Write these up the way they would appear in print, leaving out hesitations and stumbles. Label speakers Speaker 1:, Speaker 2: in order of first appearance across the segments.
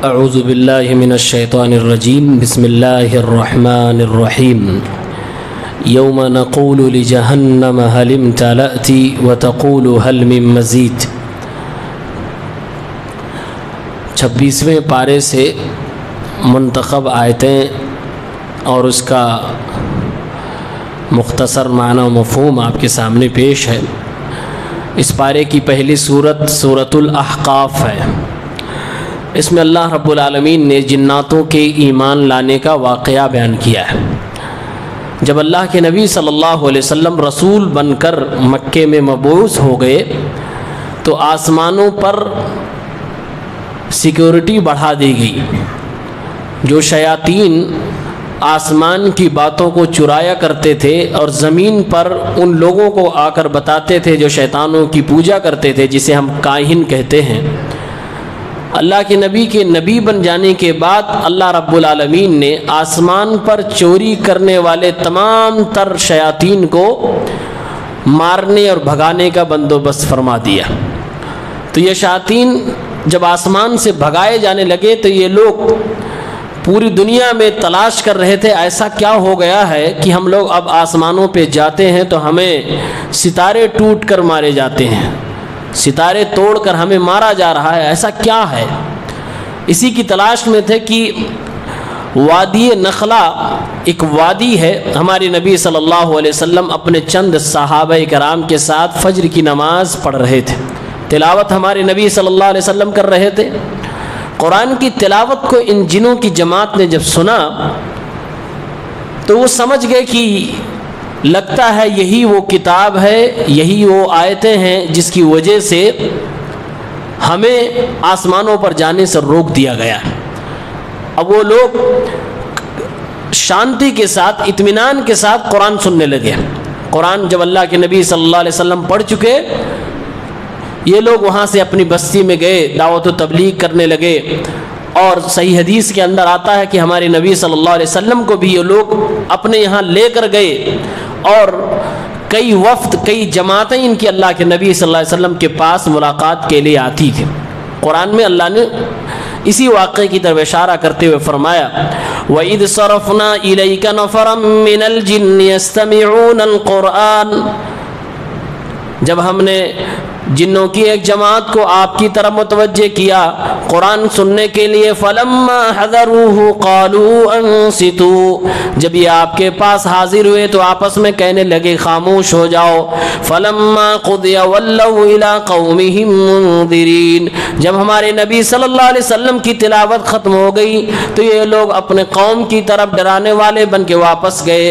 Speaker 1: اعوذ باللہ من الشیطان الرجیم بسم اللہ الرحمن الرحیم یوم نقول لجہنم هل امتلأت وتقول هل من مزید۔ 26ویں پارے سے منتخب آیتیں اور اس کا مختصر معنی و مفہوم آپ کے سامنے پیش ہے۔ اس پارے کی پہلی سورت سورۃ الاحقاف ہے۔ اس میں اللہ رب العالمین نے جناتوں کے ایمان لانے کا واقعہ بیان کیا ہے۔ جب اللہ کے نبی صلی اللہ علیہ وسلم رسول بن کر مکے میں مبعوث ہو گئے تو آسمانوں پر سیکیورٹی بڑھا دی گئی۔ جو شیاطین آسمان کی باتوں کو چرایا کرتے تھے اور زمین پر ان لوگوں کو آ کر بتاتے تھے جو شیطانوں کی پوجا کرتے تھے، جسے ہم کاہن کہتے ہیں، اللہ کے نبی کے نبی بن جانے کے بعد اللہ رب العالمین نے آسمان پر چوری کرنے والے تمام تر شیاطین کو مارنے اور بھگانے کا بندوبست فرما دیا۔ تو یہ شیاطین جب آسمان سے بھگائے جانے لگے تو یہ لوگ پوری دنیا میں تلاش کر رہے تھے ایسا کیا ہو گیا ہے کہ ہم لوگ اب آسمانوں پہ جاتے ہیں تو ہمیں ستارے ٹوٹ کر مارے جاتے ہیں، ستارے توڑ کر ہمیں مارا جا رہا ہے، ایسا کیا ہے؟ اسی کی تلاش میں تھے کہ وادی نخلا ایک وادی ہے، ہمارے نبی صلی اللہ علیہ وسلم اپنے چند صحابہ کرام کے ساتھ فجر کی نماز پڑھ رہے تھے، تلاوت ہمارے نبی صلی اللہ علیہ وسلم کر رہے تھے۔ قرآن کی تلاوت کو ان جنوں کی جماعت نے جب سنا تو وہ سمجھ گئے کہ لگتا ہے یہی وہ کتاب ہے، یہی وہ آیتیں ہیں جس کی وجہ سے ہمیں آسمانوں پر جانے سے روک دیا گیا۔ اب وہ لوگ شانتی کے ساتھ، اطمینان کے ساتھ قرآن سننے لگے۔ قرآن جب اللہ کے نبی صلی اللہ علیہ وسلم پڑھ چکے، یہ لوگ وہاں سے اپنی بستی میں گئے، دعوت و تبلیغ کرنے لگے، اور صحیح حدیث کے اندر آتا ہے کہ ہمارے نبی صلی اللہ علیہ وسلم کو بھی یہ لوگ اپنے یہاں لے کر گئے، اور کئی وفد، کئی جماعتیں ان کی اللہ کے نبی صلی اللہ علیہ وسلم کے پاس ملاقات کے لیے آتی تھی۔ قرآن میں اللہ نے اسی واقعے کی طرف اشارہ کرتے ہوئے فرمایا وَإِذْ صَرَفْنَا إِلَيْكَ نَفَرًا مِّنَ الْجِنِّ يَسْتَمِعُونَ الْقُرْآنَ، جب ہم نے جنوں کی ایک جماعت کو آپ کی طرف متوجہ کیا قرآن سننے کے لیے، فَلَمَّا حَذَرُوهُ قَالُوا أَنصِتُوا، جب یہ آپ کے پاس حاضر ہوئے تو آپس میں کہنے لگے خاموش ہو جاؤ۔ فَلَمَّا قُضِيَ وَلَّوْا إِلَىٰ قَوْمِهِمْ مُنذِرِينَ، جب ہمارے نبی صلی اللہ علیہ وسلم کی تلاوت ختم ہو گئی تو یہ لوگ اپنے قوم کی طرف ڈرانے والے بن کے واپس گئے۔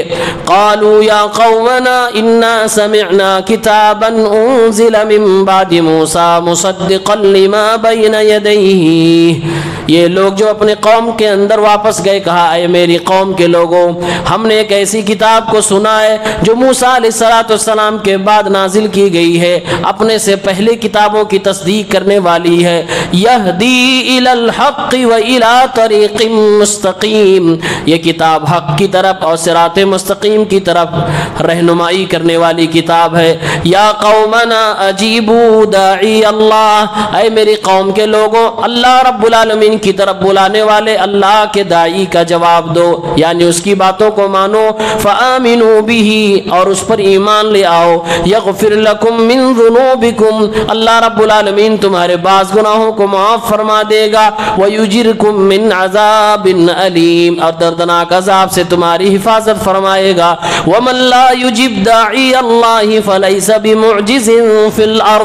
Speaker 1: قَالُوا يَا قَوْمَنَا إِنَّا سَمِعْنَا كِتَابًا أُنزِلَ مِن بعد موسیٰ مصدقا لما بین یدیہ، یہ لوگ جو اپنے قوم کے اندر واپس گئے کہا اے میری قوم کے لوگوں، ہم نے ایک ایسی کتاب کو سنا ہے جو موسیٰ علیہ السلام کے بعد نازل کی گئی ہے، اپنے سے پہلے کتابوں کی تصدیق کرنے والی ہے، یہدی الی الحق و الی طریق مستقیم، یہ کتاب حق کی طرف اور صراط مستقیم کی طرف رہنمائی کرنے والی کتاب ہے۔ یا قومنا اجیبوا داعی اللہ، اے میری قوم کے لوگوں، اللہ رب العالمین کی طرف بلانے والے اللہ کے داعی کا جواب دو، یعنی اس کی باتوں کو مانو، فآمنوا بہ، اور اس پر ایمان لے آؤ، یغفر لکم من ذنوبکم، اللہ رب العالمین تمہارے بعض گناہوں کو معاف فرما دے گا، ویجرکم من عذاب علیم، اور دردناک عذاب سے تمہاری حفاظت فرمائے گا۔ ومن لا یجب داعی اللہ فلیس بمعجز فی الارض،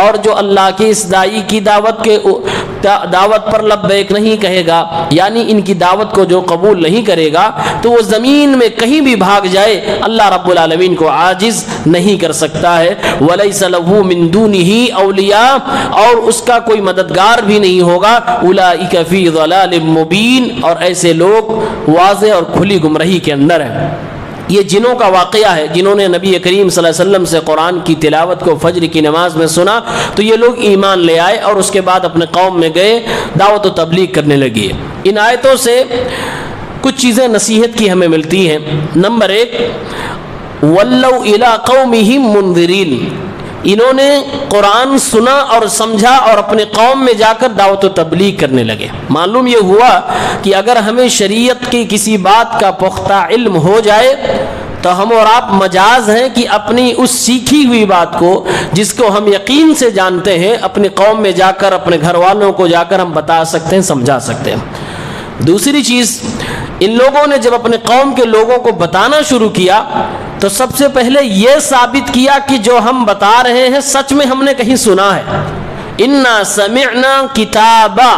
Speaker 1: اور جو اللہ کی اس داعی کی دعوت پر لبیک نہیں کہے گا، یعنی ان کی دعوت کو جو قبول نہیں کرے گا تو وہ زمین میں کہیں بھی بھاگ جائے اللہ رب العالمین کو عاجز نہیں کر سکتا ہے۔ وَلَيْسَ لَهُ مِن دُونِهِ أَوْلِيَاء، اور اس کا کوئی مددگار بھی نہیں ہوگا۔ أُولَئِكَ فِي ضَلَالٍ مُبِينٍ، اور ایسے لوگ واضح اور کھلی گمراہی کے اندر ہیں۔ یہ جنوں کا واقعہ ہے جنہوں نے نبی کریم صلی اللہ علیہ وسلم سے قرآن کی تلاوت کو فجر کی نماز میں سنا تو یہ لوگ ایمان لے آئے اور اس کے بعد اپنے قوم میں گئے، دعوت و تبلیغ کرنے لگے۔ ان آیتوں سے کچھ چیزیں نصیحت کی ہمیں ملتی ہیں۔ نمبر 1، وَلَّوْا إِلَىٰ قَوْمِهِمْ مُنذِرِينَ، انہوں نے قرآن سنا اور سمجھا اور اپنے قوم میں جا کر دعوت و تبلیغ کرنے لگے۔ معلوم یہ ہوا کہ اگر ہمیں شریعت کی کسی بات کا پختہ علم ہو جائے تو ہم اور آپ مجاز ہیں کہ اپنی اس سیکھی ہوئی بات کو، جس کو ہم یقین سے جانتے ہیں، اپنی قوم میں جا کر، اپنے گھر والوں کو جا کر ہم بتا سکتے ہیں، سمجھا سکتے ہیں۔ دوسری چیز، ان لوگوں نے جب اپنے قوم کے لوگوں کو بتانا شروع کیا تو سب سے پہلے یہ ثابت کیا کہ جو ہم بتا رہے ہیں سچ میں ہم نے کہیں سنا ہے۔ انا سمعنا کتابا،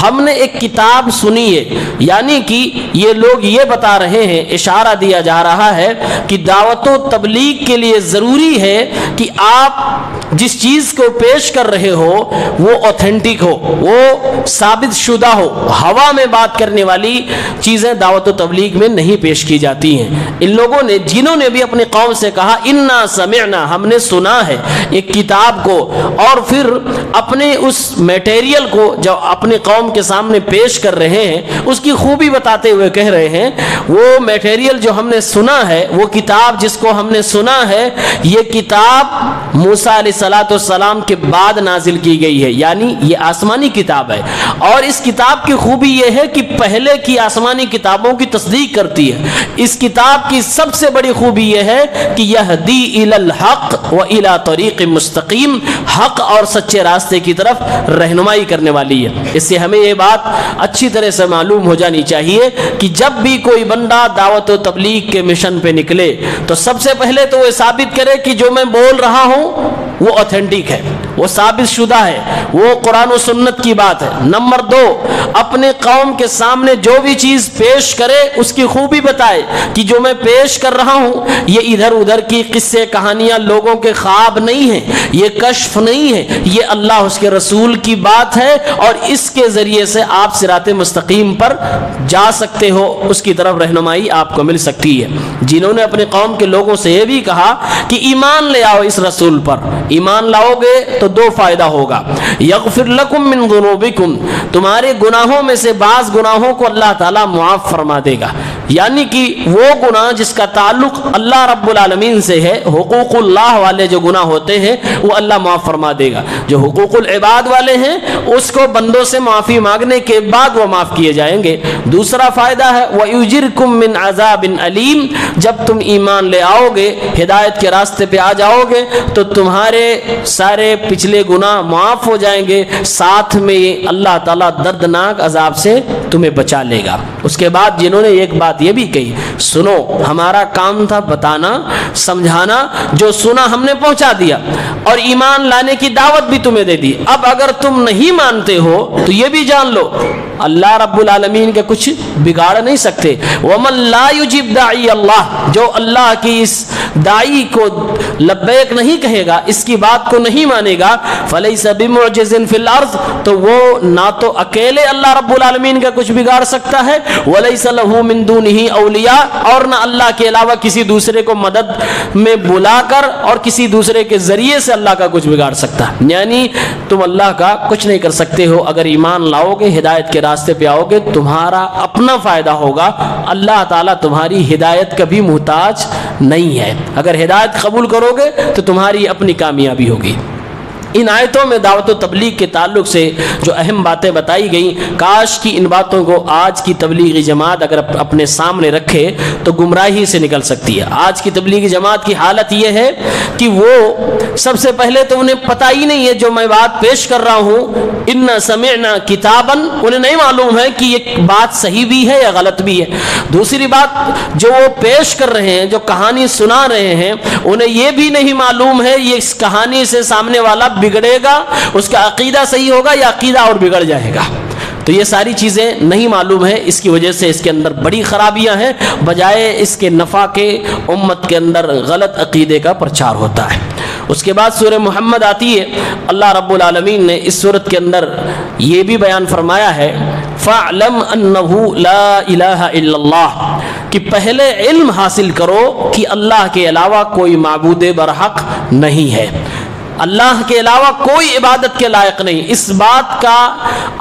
Speaker 1: ہم نے ایک کتاب سنی ہے، یعنی کہ یہ لوگ یہ بتا رہے ہیں، اشارہ دیا جا رہا ہے کہ دعوت و تبلیغ کے لیے ضروری ہے کہ آپ جس چیز کو پیش کر رہے ہو وہ اوتھینٹک ہو، وہ ثابت شدہ ہو۔ ہوا میں بات کرنے والی چیزیں دعوت و تبلیغ میں نہیں پیش کی جاتی ہیں۔ ان لوگوں نے، جنہوں نے بھی اپنی قوم سے کہا انا سمعنا، ہم نے سنا ہے ایک کتاب کو، اور پھر اپنے اس میٹیریل کو جو اپنی قوم کے سامنے پیش کر رہے ہیں اس کی خوبی بتاتے ہوئے کہہ رہے ہیں وہ میٹیریل جو ہم نے سنا ہے، وہ کتاب جس کو ہم نے سنا ہے، یہ کتاب موسیٰ علیہ السلام کے بعد نازل کی گئی ہے، یعنی یہ آسمانی کتاب ہے۔ اور اس کتاب کی خوبی یہ ہے کہ پہلے کی آسمانی کتابوں کی تصدیق کرتی ہے۔ اس کتاب کی سب سے بڑی خوبی یہ ہے کہ یہدی الی الحق و الی طریق مستقیم، حق اور سچے راستے کی طرف رہنمائی کرنے والی ہے۔ اس سے ہمیں یہ بات اچھی طرح سے معلوم ہو جانی چاہیے کہ جب بھی کوئی بندہ دعوت و تبلیغ کے مشن پہ نکلے تو سب سے پہلے تو وہ ثابت کرے کہ جو میں بول رہا ہوں وہ اوتھینٹک ہے، وہ ثابت شدہ ہے، وہ قرآن و سنت کی بات ہے۔ نمبر 2، اپنے قوم کے سامنے جو بھی چیز پیش کرے اس کی خوبی بتائے کہ جو میں پیش کر رہا ہوں یہ ادھر ادھر کی قصے کہانیاں، لوگوں کے خواب نہیں ہیں، یہ کشف نہیں ہے، یہ اللہ اس کے رسول کی بات ہے، اور اس کے ذریعے سے آپ صراط مستقیم پر جا سکتے ہو، اس کی طرف رہنمائی آپ کو مل سکتی ہے۔ جنہوں نے اپنے قوم کے لوگوں سے یہ بھی کہا کہ ایمان لے آؤ اس رسول پر، ایمان لاؤ گے تو 2 فائدہ ہوگا، یغفر لکم من ذنوبکم، تمہارے گناہوں میں سے بعض گناہوں کو اللہ تعالیٰ معاف فرما دے گا، یعنی کہ وہ گناہ جس کا تعلق اللہ رب العالمین سے ہے، حقوق اللہ والے جو گناہ ہوتے ہیں وہ اللہ معاف فرما دے گا، جو حقوق العباد والے ہیں اس کو بندوں سے معافی مانگنے کے بعد وہ معاف کیے جائیں گے۔ دوسرا فائدہ ہے وَيُجِرْكُم مِّنْ عَذَابٍ أَلِيمٍ، جب تم ایمان لے آؤ گے، ہدایت کے راستے پہ آ جاؤ گے تو تمہارے سارے پچھلے گناہ معاف ہو جائیں گے، ساتھ میں اللہ تعالیٰ دردناک عذاب سے تمہیں بچا لے گا۔ اس کے بعد جنہوں نے ایک بات یہ بھی کہی، سنو ہمارا کام تھا بتانا، سمجھانا، جو سنا ہم نے پہنچا دیا اور ایمان لانے کی دعوت بھی تمہیں دے دی، اب اگر تم نہیں مانتے ہو تو یہ بھی جان لو اللہ رب العالمین کے کچھ بگاڑ نہیں سکتے۔ وَمَن لَا يُجِبْ دَاعِيَ اللَّهِ، جو اللہ کی اس داعی کو لبیک نہیں کہے گا، اس کی بات کو نہیں مانے گا، فَلَيْسَ بِمُعْجِزٍ فِي الْأَرْضِ، تو وہ نہ تو اکیلے اللہ رب العالمین کا کچھ بگاڑ سکتا ہے، وَلَيْسَ لَهُ مِن دُونِهِ أَوْلِيَاء، اور نہ اللہ کے علاوہ کسی دوسرے کو مدد میں بلا کر اور کسی دوسرے کے ذریعے سے اللہ کا کچھ بگاڑ سکتا ہے۔ یعنی تم اللہ کا کچھ نہیں کر سکتے ہو، اگر ایمان لاؤ گے، ہدایت کے راستے پہ آؤ گے، تمہارا اپنا فائدہ ہوگا، اللہ تعالیٰ تمہاری ہدایت کا بھی محتاج نہیں ہے۔ اگر ہدایت قبول کرو گے تو تمہاری اپنی کامیابی ہوگی۔ ان آیتوں میں دعوت و تبلیغ کے تعلق سے جو اہم باتیں بتائی گئیں، کاش کی ان باتوں کو آج کی تبلیغی جماعت اگر اپنے سامنے رکھے تو گمراہی سے نکل سکتی ہے۔ آج کی تبلیغی جماعت کی حالت یہ ہے کہ وہ سب سے پہلے تو انہیں پتہ ہی نہیں ہے جو میں بات پیش کر رہا ہوں، انا سمعنا کتاباً، انہیں نہیں معلوم ہے کہ یہ بات صحیح بھی ہے یا غلط بھی ہے۔ دوسری بات، جو وہ پیش کر رہے ہیں، جو کہانی سنا رہے ہیں، انہیں یہ بھی نہیں معلوم ہے یہ اس کہانی سے سامنے والا بگڑے گا، اس کا عقیدہ صحیح ہوگا یا عقیدہ اور بگڑ جائے گا۔ تو یہ ساری چیزیں نہیں معلوم ہے، اس کی وجہ سے اس کے اندر بڑی خرابیاں ہیں، بجائے اس کے نفع کے امت کے اندر غلط عقیدے کا پرچار ہوتا ہے۔ اس کے بعد سورہ محمد آتی ہے، اللہ رب العالمین نے اس سورت کے اندر یہ بھی بیان فرمایا ہے فَاعْلَمْ أَنَّهُ لَا إِلَهَ إِلَّا اللَّهُ، کہ پہلے علم حاصل کرو کہ اللہ کے علاوہ کوئی معبود برحق نہیں ہے۔ اللہ کے علاوہ کوئی عبادت کے لائق نہیں، اس بات کا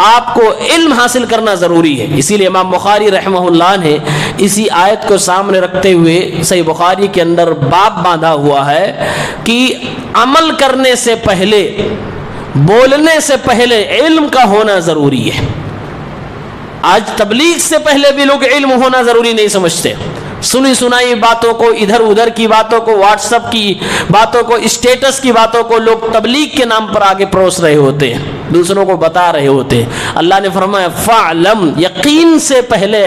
Speaker 1: آپ کو علم حاصل کرنا ضروری ہے۔ اسی لیے امام بخاری رحمہ اللہ نے اسی آیت کو سامنے رکھتے ہوئے صحیح بخاری کے اندر باب باندھا ہوا ہے کہ عمل کرنے سے پہلے، بولنے سے پہلے علم کا ہونا ضروری ہے۔ آج تبلیغ سے پہلے بھی لوگ علم ہونا ضروری نہیں سمجھتے، سنی سنائی باتوں کو، ادھر ادھر کی باتوں کو، واٹس ایپ کی باتوں کو، اسٹیٹس کی باتوں کو لوگ تبلیغ کے نام پر آگے پروس رہے ہوتے ہیں، دوسروں کو بتا رہے ہوتے ہیں۔ اللہ نے فرمایا فَعْلَمْ، یقین سے پہلے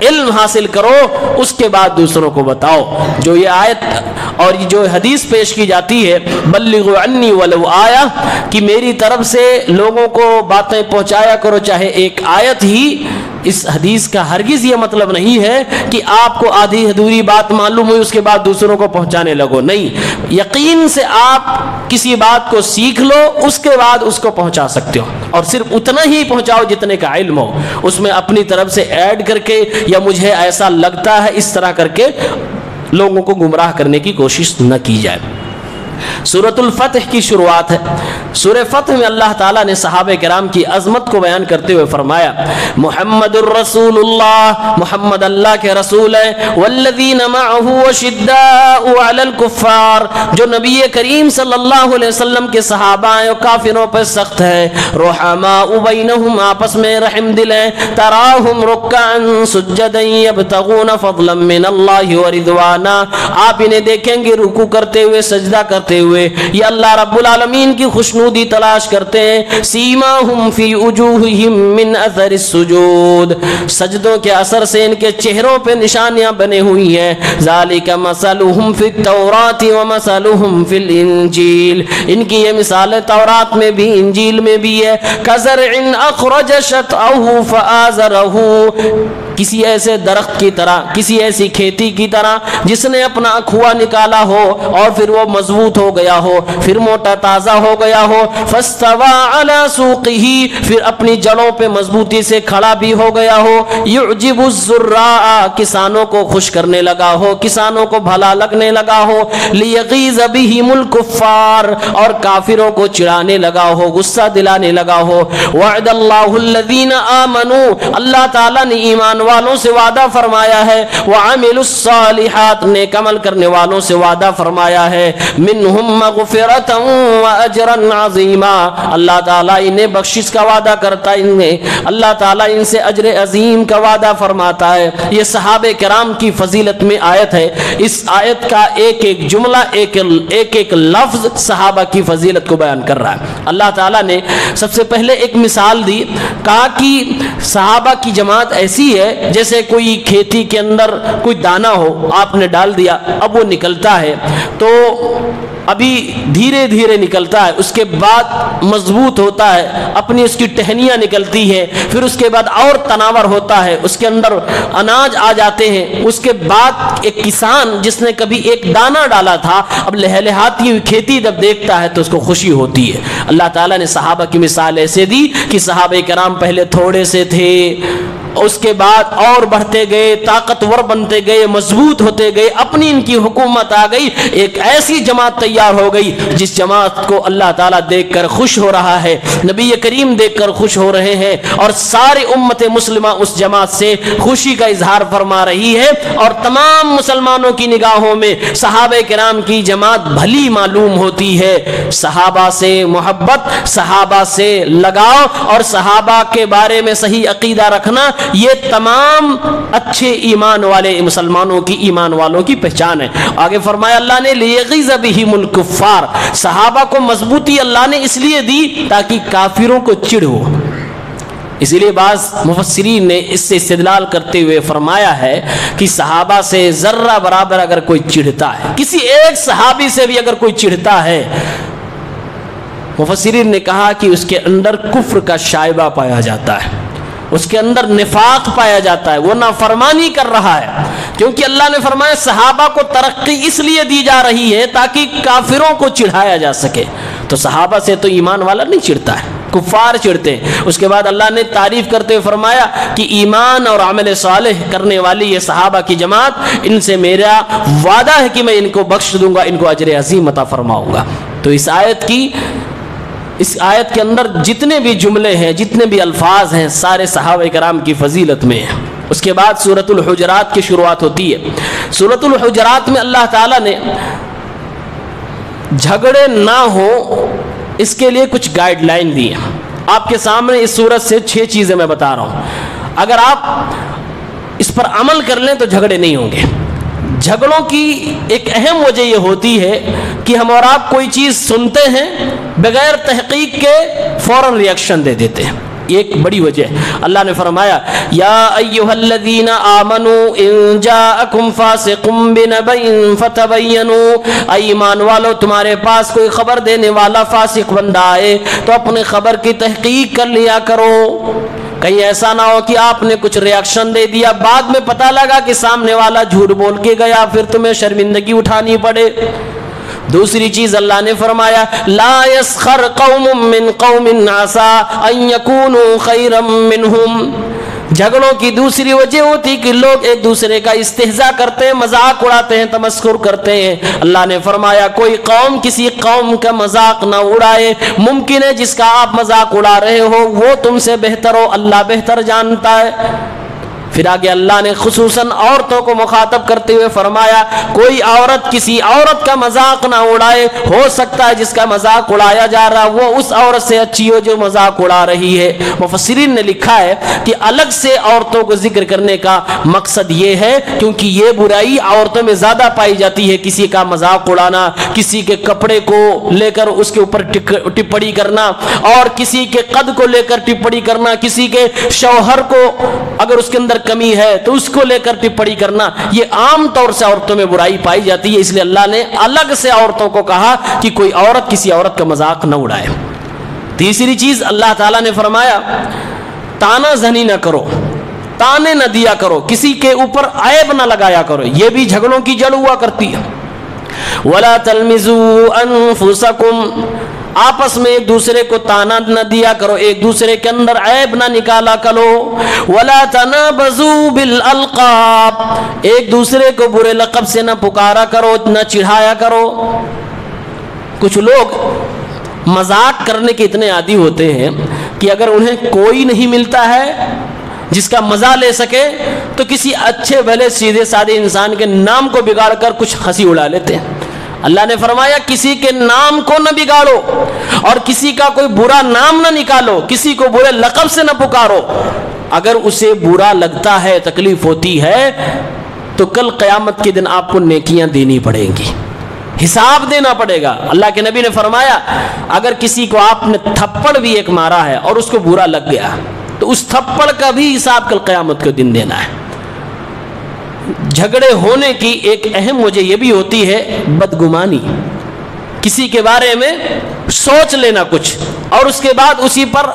Speaker 1: علم حاصل کرو، اس کے بعد دوسروں کو بتاؤ۔ جو یہ آیت اور جو حدیث پیش کی جاتی ہے بلغوا عنی ولو آیہ، کہ میری طرف سے لوگوں کو باتیں پہنچایا کرو چاہے ایک آیت ہی، اس حدیث کا ہرگز یہ مطلب نہیں ہے کہ آپ کو آدھی ادھوری بات معلوم ہوئی اس کے بعد دوسروں کو پہنچانے لگو، نہیں، یقین سے آپ کسی بات کو سیکھ لو، اس کے بعد اس کو پہنچا سکتے ہو، اور صرف اتنا ہی پہنچاؤ جتنے کا علم ہو، اس میں اپنی طرف سے ایڈ کر کے یا مجھے ایسا لگتا ہے اس طرح کر کے لوگوں کو گمراہ کرنے کی کوشش نہ کی جائے۔ سورۃ الفتح کی شروعات ہے۔ سورہ فتح میں اللہ تعالیٰ نے صحابہ کرام کی عظمت کو بیان کرتے ہوئے فرمایا محمد الرسول اللہ، محمد اللہ کے رسول ہیں، والذین معه وشداء علی الکفار، جو نبی کریم صلی اللہ علیہ وسلم کے صحابہ ہیں اور کافروں پر سخت ہے، رحماء بینہم، آپس میں رحم دل ہیں، تراہم رکعا سجدا یبتغون فضلا من اللہ ورضوانا، آپ انہیں دیکھیں گے رکوع کرتے ہوئے، سجدہ کرتے ہوئے، یہ اللہ رب العالمین کی خوشنودی تلاش کرتے ہیں، سیماہم فی وجوہہم من اثر السجود، سجدوں کے اثر سے ان کے چہروں پہ نشانیاں بنے ہوئی ہیں، ذالک مثلہم فی التوراۃ ومثلہم فی الانجیل، ان کی یہ مثال تورات میں بھی انجیل میں بھی ہے، کزرع اخرج شطأہ فآزرہ، کسی ایسے درخت کی طرح، کسی ایسی کھیتی کی طرح جس نے اپنا کھوا نکالا ہو اور پھر وہ مضبوط ہو گیا ہو، پھر موٹا تازہ ہو گیا ہو، فاستوى على سوقه، پھر اپنی جڑوں پہ مضبوطی سے کھڑا بھی ہو گیا ہو، يعجب الزراع، کسانوں کو خوش کرنے لگا ہو، کسانوں کو بھلا لگنے لگا ہو، ليغيظ بهم الكفار، اور کافروں کو چڑھانے لگا ہو، غصہ دلانے لگا ہو، وعد اللہ الذین آمنوا، اللہ تعالیٰ نے ایمان والوں سے وعدہ فرمایا ہے، وعملوا الصالحات، نیک عمل کرنے والوں سے وعدہ فرمایا ہے، منہم مغفرۃ واجرا عظیما، اللہ تعالیٰ انہیں بخشش کا وعدہ کرتا ہے، انہیں اللہ تعالیٰ ان سے اجر عظیم کا وعدہ فرماتا ہے۔ یہ صحابہ کرام کی فضیلت میں آیت ہے، اس آیت کا ایک ایک جملہ، ایک ایک لفظ صحابہ کی فضیلت کو بیان کر رہا ہے۔ اللہ تعالیٰ نے سب سے پہلے ایک مثال دی، کہا کہ صحابہ کی جماعت ایسی ہے جیسے کوئی کھیتی کے اندر کوئی دانہ ہو، آپ نے ڈال دیا، اب وہ نکلتا ہے تو ابھی دھیرے دھیرے نکلتا ہے، اس کے بعد مضبوط ہوتا ہے، اپنی اس کی ٹہنیاں نکلتی ہیں، پھر اس کے بعد اور تناور ہوتا ہے، اس کے اندر اناج آ جاتے ہیں، اس کے بعد ایک کسان جس نے کبھی ایک دانہ ڈالا تھا اب لہلہاتی ہوئی کھیتی جب دیکھتا ہے تو اس کو خوشی ہوتی ہے۔ اللہ تعالیٰ نے صحابہ کی مثال ایسے دی کہ صحابہ کرام پہلے تھوڑے سے تھے، اس کے بعد اور بڑھتے گئے، طاقتور بنتے گئے، مضبوط ہوتے گئے، اپنی ان کی حکومت آ گئی، ایک ایسی جماعت تیار ہو گئی جس جماعت کو اللہ تعالیٰ دیکھ کر خوش ہو رہا ہے، نبی کریم دیکھ کر خوش ہو رہے ہیں، اور ساری امت مسلمہ اس جماعت سے خوشی کا اظہار فرما رہی ہے، اور تمام مسلمانوں کی نگاہوں میں صحابہ کرام کی جماعت بھلی معلوم ہوتی ہے۔ صحابہ سے محبت، صحابہ سے لگاؤ اور صحابہ کے بارے میں صحیح عقیدہ رکھنا، یہ تمام اچھے ایمان والے مسلمانوں کی، ایمان والوں کی پہچان ہے۔ آگے فرمایا اللہ نے لیغیظ بہم الکفار، صحابہ کو مضبوطی اللہ نے اس لیے دی تاکہ کافروں کو چڑھ ہو۔ اسی لیے بعض مفسرین نے اس سے استدلال کرتے ہوئے فرمایا ہے کہ صحابہ سے ذرہ برابر اگر کوئی چڑھتا ہے، کسی ایک صحابی سے بھی اگر کوئی چڑھتا ہے، مفسرین نے کہا کہ اس کے اندر کفر کا شائبہ پایا جاتا ہے، اس کے اندر نفاق پایا جاتا ہے، وہ نافرمانی کر رہا ہے، کیونکہ اللہ نے فرمایا صحابہ کو ترقی اس لیے دی جا رہی ہے تاکہ کافروں کو چڑھایا جا سکے، تو صحابہ سے تو ایمان والا نہیں چڑھتا ہے، کفار چڑھتے ہیں۔ اس کے بعد اللہ نے تعریف کرتے ہوئے فرمایا کہ ایمان اور عمل صالح کرنے والی یہ صحابہ کی جماعت، ان سے میرا وعدہ ہے کہ میں ان کو بخش دوں گا، ان کو اجر عظیم عطا فرماؤں گا۔ تو اس آیت کے اندر جتنے بھی جملے ہیں، جتنے بھی الفاظ ہیں، سارے صحابہ کرام کی فضیلت میں ہیں۔ اس کے بعد سورۃ الحجرات کی شروعات ہوتی ہے۔ سورۃ الحجرات میں اللہ تعالیٰ نے جھگڑے نہ ہو اس کے لیے کچھ گائیڈ لائن دی ہیں۔ آپ کے سامنے اس سورت سے 6 چیزیں میں بتا رہا ہوں، اگر آپ اس پر عمل کر لیں تو جھگڑے نہیں ہوں گے۔ جھگڑوں کی ایک اہم وجہ یہ ہوتی ہے کہ ہم اور آپ کوئی چیز سنتے ہیں، بغیر تحقیق کے فوراً ریئیکشن دے دیتے ہیں، یہ ایک بڑی وجہ ہے۔ اللہ نے فرمایا یا ایھا الذین آمنوا ان جاءکم فاسق بنبأ فتبینوا، اے ایمان والو تمہارے پاس کوئی خبر دینے والا فاسق بندہ آئے تو اپنے خبر کی تحقیق کر لیا کرو، کہیں ایسا نہ ہو کہ آپ نے کچھ ریاکشن دے دیا، بعد میں پتہ لگا کہ سامنے والا جھوٹ بول کے گیا، پھر تمہیں شرمندگی اٹھانی پڑے۔ دوسری چیز اللہ نے فرمایا لا يسخر قوم من قوم عسى ان يكونوا خيرا منهم، جھگڑوں کی دوسری وجہ ہوتی کہ لوگ ایک دوسرے کا استہزاء کرتے ہیں، مذاق اڑاتے ہیں، تمسخر کرتے ہیں۔ اللہ نے فرمایا کوئی قوم کسی قوم کا مذاق نہ اڑائے، ممکن ہے جس کا آپ مذاق اڑا رہے ہو وہ تم سے بہتر ہو، اللہ بہتر جانتا ہے۔ پھر آگے اللہ نے خصوصاً عورتوں کو مخاطب کرتے ہوئے فرمایا کوئی عورت کسی عورت کا مذاق نہ اڑائے، ہو سکتا ہے جس کا مذاق اڑایا جا رہا وہ اس عورت سے اچھی ہو جو مذاق اڑا رہی ہے۔ مفسرین نے لکھا ہے کہ الگ سے عورتوں کو ذکر کرنے کا مقصد یہ ہے کیونکہ یہ برائی عورتوں میں زیادہ پائی جاتی ہے، کسی کا مذاق اڑانا، کسی کے کپڑے کو لے کر اس کے اوپر ٹپڑی کرنا، اور کسی کے قد کو لے کر ٹپڑی کرنا، کسی کے شوہر کو اگر اس کے اندر کمی ہے تو اس کو لے کر ٹپڑی کرنا، یہ عام طور سے عورتوں میں برائی پائی جاتی ہے، اس لیے اللہ نے الگ سے عورتوں کو کہا کہ کوئی عورت کسی عورت کا مذاق نہ اڑائے۔ تیسری چیز اللہ تعالیٰ نے فرمایا تانا زنی نہ کرو، تانے نہ دیا کرو، کسی کے اوپر عیب نہ لگایا کرو، یہ بھی جھگڑوں کی جڑ ہوا کرتی ہے۔ وَلَا تَلْمِزُوا أَنفُسَكُمْ، آپس میں ایک دوسرے کو تانا نہ دیا کرو، ایک دوسرے کے اندر عیب نہ نکالا کرو۔ وَلَا تَنَابَزُوا بِالْأَلْقَابِ، ایک دوسرے کو برے لقب سے نہ پکارا کرو، نہ چڑھایا کرو۔ کچھ لوگ مذاق کرنے کے اتنے عادی ہوتے ہیں کہ اگر انہیں کوئی نہیں ملتا ہے جس کا مزہ لے سکے تو کسی اچھے بھلے سیدھے سادے انسان کے نام کو بگاڑ کر کچھ ہنسی اڑا لیتے ہیں۔ اللہ نے فرمایا کسی کے نام کو نہ بگاڑو اور کسی کا کوئی برا نام نہ نکالو، کسی کو برے لقب سے نہ پکارو۔ اگر اسے برا لگتا ہے، تکلیف ہوتی ہے تو کل قیامت کے دن آپ کو نیکیاں دینی پڑیں گی، حساب دینا پڑے گا۔ اللہ کے نبی نے فرمایا اگر کسی کو آپ نے تھپڑ بھی ایک مارا ہے اور اس کو برا لگ گیا تو اس تھپڑ کا بھی حساب کل قیامت کے دن دینا ہے۔ جھگڑے ہونے کی ایک اہم وجہ یہ بھی ہوتی ہے بدگمانی، کسی کے بارے میں سوچ لینا کچھ اور اس کے بعد اسی پر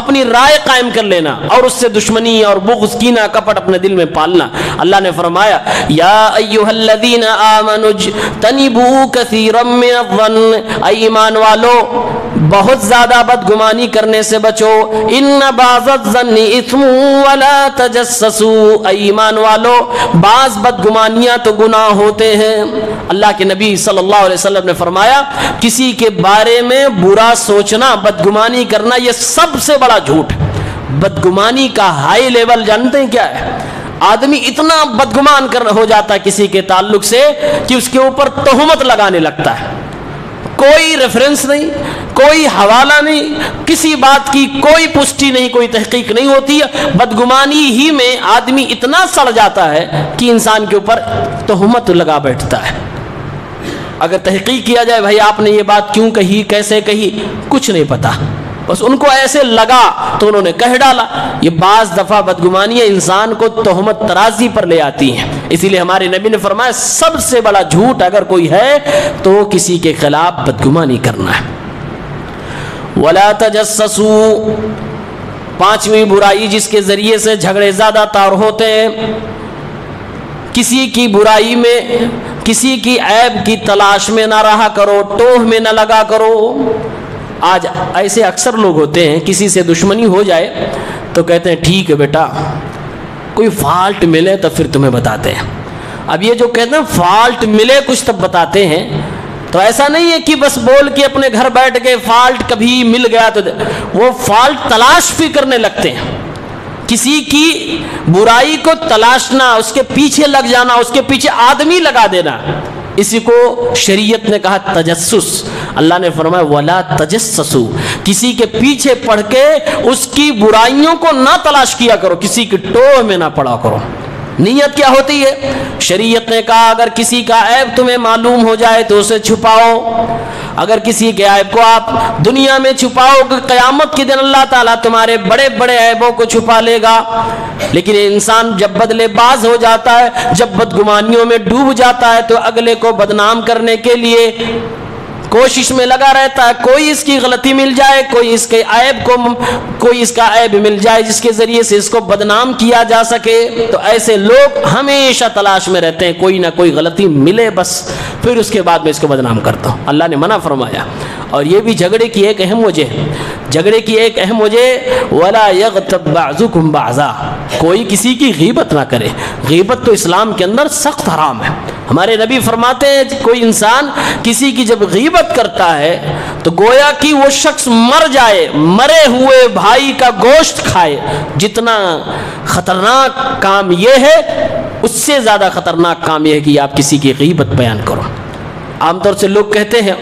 Speaker 1: اپنی رائے قائم کر لینا اور اس سے دشمنی اور بغض کینہ کپٹ اپنے دل میں پالنا۔ اللہ نے فرمایا یا ایھا الذین آمنوا اجتنبوا کثیرا من الظن، اے ایمان والو بہت زیادہ بدگمانی کرنے سے بچو، ان بعض الظن اثم ولا تجسسوا، اے ایمان والو بعض بدگمانیاں تو گناہ ہوتے ہیں۔ اللہ کے نبی صلی اللہ علیہ وسلم نے فرمایا کسی کے بارے میں برا سوچنا، بدگمانی کرنا یہ سب سے بڑا جھوٹ۔ بدگمانی کا ہائی لیول جانتے ہیں کیا ہے؟ آدمی اتنا بدگمان ہو جاتا ہے کسی کے تعلق سے کہ اس کے اوپر تہمت لگانے لگتا ہے، کوئی ریفرنس نہیں، کوئی حوالہ نہیں، کسی بات کی کوئی پشٹی نہیں، کوئی تحقیق نہیں ہوتی ہے۔ بدگمانی ہی میں آدمی اتنا سڑ جاتا ہے کہ انسان کے اوپر تہمت لگا بیٹھتا ہے۔ اگر تحقیق کیا جائے بھائی آپ نے یہ بات کیوں کہی، کیسے کہی، کچھ نہیں پتا، بس ان کو ایسے لگا تو انہوں نے کہہ ڈالا۔ یہ بعض دفعہ بدگمانیاں انسان کو تہمت ترازی پر لے آتی ہیں، اسی لیے ہمارے نبی نے فرمایا سب سے بڑا جھوٹ اگر کوئی ہے تو کسی کے خلاف بدگمانی کرنا ہے۔ وَلَا تَجَسَّسُوا، پانچویں برائی جس کے ذریعے سے جھگڑے زیادہ تار ہوتے ہیں، کسی کی برائی میں، کسی کی عیب کی تلاش میں نہ رہا کرو، ٹوہ میں نہ لگا کرو۔ آج ایسے اکثر لوگ ہوتے ہیں کسی سے دشمنی ہو جائے تو کہتے ہیں ٹھیک ہے بیٹا کوئی فالٹ ملے تو پھر تمہیں بتاتے ہیں۔ اب یہ جو کہتے ہیں فالٹ ملے کچھ تب بتاتے ہیں تو ایسا نہیں ہے کہ بس بول کے اپنے گھر بیٹھ کے فالٹ کبھی مل گیا تو وہ فالٹ تلاش بھی کرنے لگتے ہیں. کسی کی برائی کو تلاشنا، اس کے پیچھے لگ جانا، اس کے پیچھے آدمی لگا دینا، اسی کو شریعت نے کہا تجسس. اللہ نے فرمایا وَلَا تَجَسَّسُوا، کسی کے پیچھے پڑھ کے اس کی برائیوں کو نہ تلاش کیا کرو، کسی کی ٹوہ میں نہ پڑا کرو. نیت کیا ہوتی ہے؟ شریعت نے کہا اگر کسی کا عیب تمہیں معلوم ہو جائے تو اسے چھپاؤ. اگر کسی کے عیب کو آپ دنیا میں چھپاؤ گے، قیامت کے دن اللہ تعالیٰ تمہارے بڑے بڑے عیبوں کو چھپا لے گا. لیکن انسان جب بدلے باز ہو جاتا ہے، جب بدگمانیوں میں ڈوب جاتا ہے، تو اگلے کو بدنام کرنے کے لیے کوشش میں لگا رہتا ہے. کوئی اس کی غلطی مل جائے، کوئی اس کے عیب کو، کوئی اس کا عیب مل جائے جس کے ذریعے سے اس کو بدنام کیا جا سکے. تو ایسے لوگ ہمیشہ تلاش میں رہتے ہیں، کوئی نہ کوئی غلطی ملے بس پھر اس کے بعد میں اس کو بدنام کرتا ہوں. اللہ نے منع فرمایا. اور یہ بھی جھگڑے کی ایک اہم وجہ ہے. جھگڑے کی ایک اہم وجہ وَلَا يَغْتَبْ بَعْضُكُمْ بَعْضًا، کوئی کسی کی غیبت نہ کرے. غیبت تو اسلام کے اندر سخت حرام ہے. ہمارے نبی فرماتے ہیں کوئی انسان کسی کی جب غیبت کرتا ہے تو گویا کہ وہ شخص مر جائے، مرے ہوئے بھائی کا گوشت کھائے. جتنا خطرناک کام یہ ہے، اس سے زیادہ خطرناک کام یہ ہے کہ آپ کسی کی غیبت بیان کرو. عام طور سے لوگ کہتے ہیں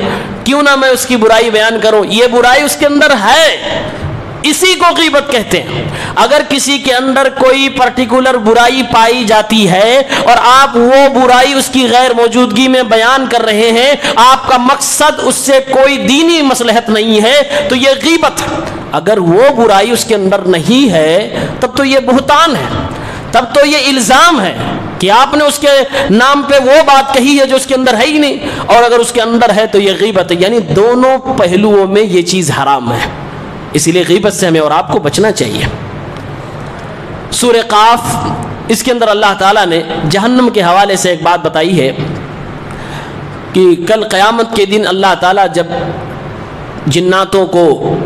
Speaker 1: کیوں نہ میں اس کی برائی بیان کروں، یہ برائی اس کے اندر ہے، اسی کو غیبت کہتے ہیں. اگر کسی کے اندر کوئی پرٹیکولر برائی پائی جاتی ہے اور آپ وہ برائی اس کی غیر موجودگی میں بیان کر رہے ہیں، آپ کا مقصد اس سے کوئی دینی مصلحت نہیں ہے، تو یہ غیبت ہے. اگر وہ برائی اس کے اندر نہیں ہے تب تو یہ بہتان ہے، تب تو یہ الزام ہے کہ آپ نے اس کے نام پہ وہ بات کہی ہے جو اس کے اندر ہے ہی نہیں. اور اگر اس کے اندر ہے تو یہ غیبت ہے. یعنی دونوں پہلوؤں میں یہ چیز حرام ہے. اسی لیے غیبت سے ہمیں اور آپ کو بچنا چاہیے. سورہ قاف، اس کے اندر اللہ تعالیٰ نے جہنم کے حوالے سے ایک بات بتائی ہے کہ کل قیامت کے دن اللہ تعالیٰ جب جناتوں کو،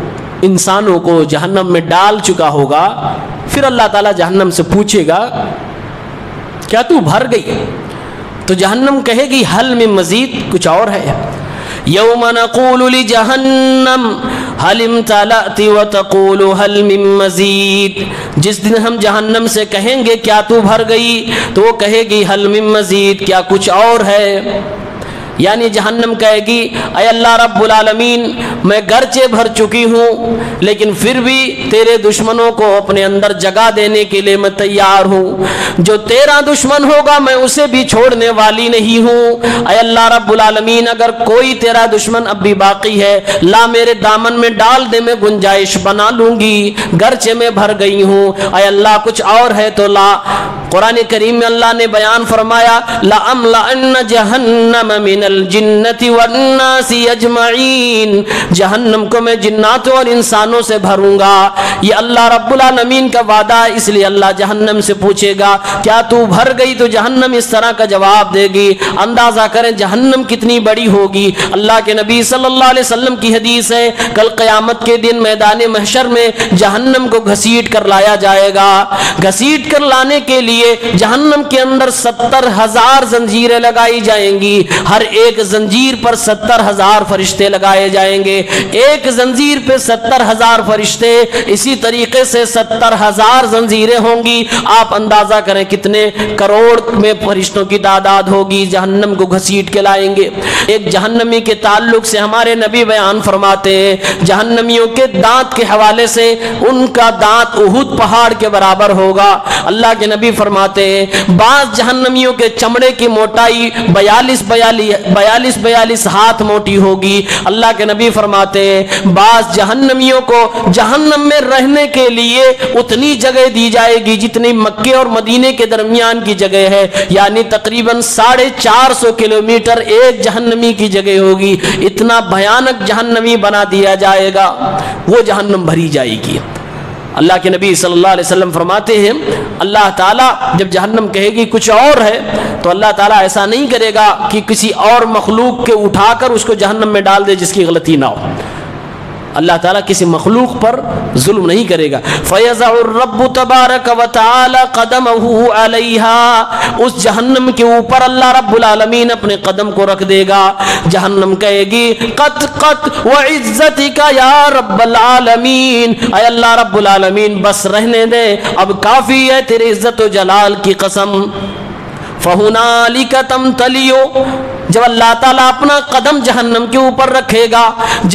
Speaker 1: انسانوں کو جہنم میں ڈال چکا ہوگا، پھر اللہ تعالیٰ جہنم سے پوچھے گا کیا تو بھر گئی؟ تو جہنم کہے گی حل من مزید، کچھ اور ہے. یوم نقول لجہنم حل امتلأت وتقول حل من مزید، جس دن ہم جہنم سے کہیں گے کیا تو بھر گئی، تو وہ کہے گی حل من مزید، کیا کچھ اور ہے. یعنی جہنم کہے گی اے اللہ رب العالمین، میں گرچہ بھر چکی ہوں لیکن پھر بھی تیرے دشمنوں کو اپنے اندر جگہ دینے کے لیے میں تیار ہوں. جو تیرا دشمن ہوگا میں اسے بھی چھوڑنے والی نہیں ہوں. اے اللہ رب العالمین، اگر کوئی تیرا دشمن اب بھی باقی ہے، لا میرے دامن میں ڈال دے، میں گنجائش بنا لوں گی، گرچہ میں بھر گئی ہوں. اے اللہ کچھ اور ہے تو لا. قرآن کریم میں اللہ نے بیان فرمایا لَأَمْلَأَنَّ جَهَنَّمَ مِنَ الْجِنَّةِ وَالنَّاسِ أَجْمَعِينَ، جہنم کو میں جناتوں اور انسانوں سے بھروں گا. یہ اللہ رب العالمین کا وعدہ ہے. اس لیے اللہ جہنم سے پوچھے گا کیا تو بھر گئی، تو جہنم اس طرح کا جواب دے گی. اندازہ کریں جہنم کتنی بڑی ہوگی. اللہ کے نبی صلی اللہ علیہ وسلم کی حدیث ہے کل قیامت کے دن میدان محشر میں جہنم کو گھسیٹ کر لایا جائے گا. گھسیٹ کر لانے کے لیے جہنم کے اندر 70,000 زنجیریں لگائی جائیں گی. ہر ایک زنجیر پر 70,000 فرشتے لگائے جائیں گے. ایک زنجیر پہ 70,000 فرشتے، اسی طریقے سے 70,000 زنجیریں ہوں گی. آپ اندازہ کریں کتنے کروڑ میں فرشتوں کی تعداد ہوگی، جہنم کو گھسیٹ کے لائیں گے. ایک جہنمی کے تعلق سے ہمارے نبی بیان فرماتے ہیں جہنمیوں کے دانت کے حوالے سے ان کا دانت احد پہاڑ کے برابر ہوگا. اللہ کے نبی فرماتے ہیں بعض جہنمیوں کے چمڑے کی موٹائی 42 ہاتھ موٹی ہوگی. اللہ کے نبی فرماتے ہیں بعض جہنمیوں کو جہنم میں رہنے کے لیے اتنی جگہ دی جائے گی جتنی مکے اور مدینے کے درمیان کی جگہ ہے، یعنی تقریباً 450 کلومیٹر ایک جہنمی کی جگہ ہوگی. اتنا بھیانک جہنمی بنا دیا جائے گا، وہ جہنم بھری جائے گی. اللہ کے نبی صلی اللہ علیہ وسلم فرماتے ہیں اللہ تعالیٰ جب جہنم کہے گی کچھ اور ہے، تو اللہ تعالیٰ ایسا نہیں کرے گا کہ کسی اور مخلوق کے اٹھا کر اس کو جہنم میں ڈال دے جس کی غلطی نہ ہو. اللہ تعالیٰ کسی مخلوق پر ظلم نہیں کرے گا. فَيَضَعُ الرَّبُّ تَبَارَكَ وَتَعَالَى قَدَمَهُ عَلَيْهَا, اس جہنم کے اوپر اللہ رب العالمین اپنے قدم کو رکھ دے گا. جہنم کہے گی قط قط وعزتك یا رب العالمین, اے اللہ رب العالمین بس رہنے دے, اب کافی ہے تیرے عزت و جلال کی قسم. فَهُنَالِكَ تَمْتَلِئُ, جب اللہ تعالیٰ اپنا قدم جہنم کے اوپر رکھے گا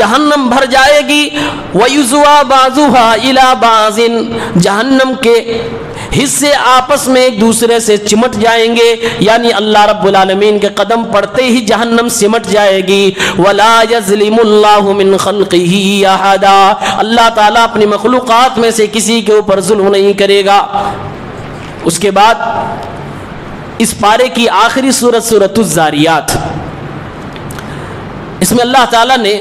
Speaker 1: جہنم بھر جائے گی. وَيُزْوَى بَعْضُهَا إِلَى بَعْضٍ, جہنم کے حصے آپس میں ایک دوسرے سے چمٹ جائیں گے, یعنی اللہ رب العالمین کے قدم پڑتے ہی جہنم سمٹ جائے گی. وَلَا يَظْلِمُ اللَّهُ مِنْ خَلْقِهِ أَحَدًا, اللہ تعالیٰ اپنی مخلوقات میں سے کسی کے اوپر ظلم نہیں کرے گا. اس کے بعد اس پارے کی آخری سورت سورۃ الذاریات, اس میں اللہ تعالیٰ نے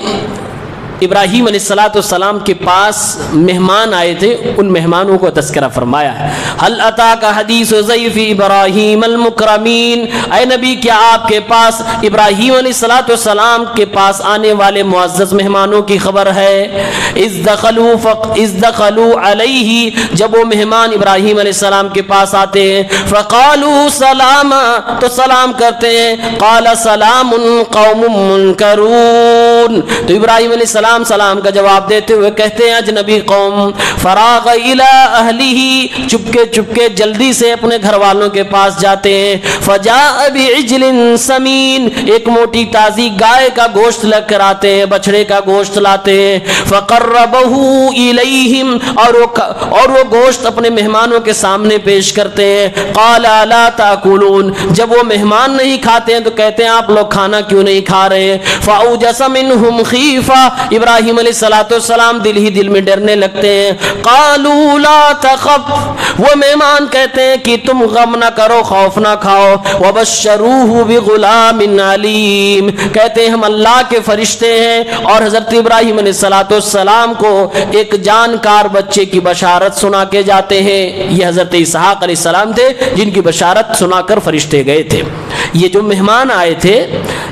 Speaker 1: ابراہیم علیہ السلام کے پاس مہمان آئے تھے, ان مہمانوں کو تذکرہ فرمایا ہے. هل اتاک حدیث ضیف ابراہیم المکرمین, اے نبی کیا آپ کے پاس ابراہیم علیہ السلام کے پاس آنے والے معزز مہمانوں کی خبر ہے. اذ دخلوا علیہ, جب وہ مہمان ابراہیم علیہ السلام کے پاس آتے ہیں, فقالوا سلاما, تو سلام کرتے ہیں. قال سلام قوم منکرون, تو ابراہیم علیہ السلام سلام کا جواب دیتے ہوئے کہتے ہیں اجنبی قوم. فراغ الی اہلہ, چپکے چپکے جلدی سے اپنے گھر والوں کے پاس جاتے ہیں. فجاء بعجل سمین, ایک موٹی تازی گائے کا گوشت لے کر آتے ہیں, بچڑے کا گوشت لاتے ہیں. فقربہ الیہم, اور وہ گوشت اپنے مہمانوں کے سامنے پیش کرتے ہیں. قال لا تاکلون, جب وہ مہمان نہیں کھاتے ہیں تو کہتے ہیں آپ لوگ کھانا کیوں نہیں کھا رہے. فاوجس منہم خیفہ, ابراہیم علیہ السلام دل ہی دل میں ڈرنے لگتے ہیں. قالوا لا تخف, وہ مہمان کہتے ہیں کہ تم غم نہ کرو, خوف نہ کھاؤ. وبشروہ بغلام علیم, کہتے ہیں ہم اللہ کے فرشتے ہیں اور حضرت ابراہیم علیہ السلام کو ایک جانکار بچے کی بشارت سنا کے جاتے ہیں. یہ حضرت اسحاق علیہ السلام تھے جن کی بشارت سنا کر فرشتے گئے تھے. یہ جو مہمان آئے تھے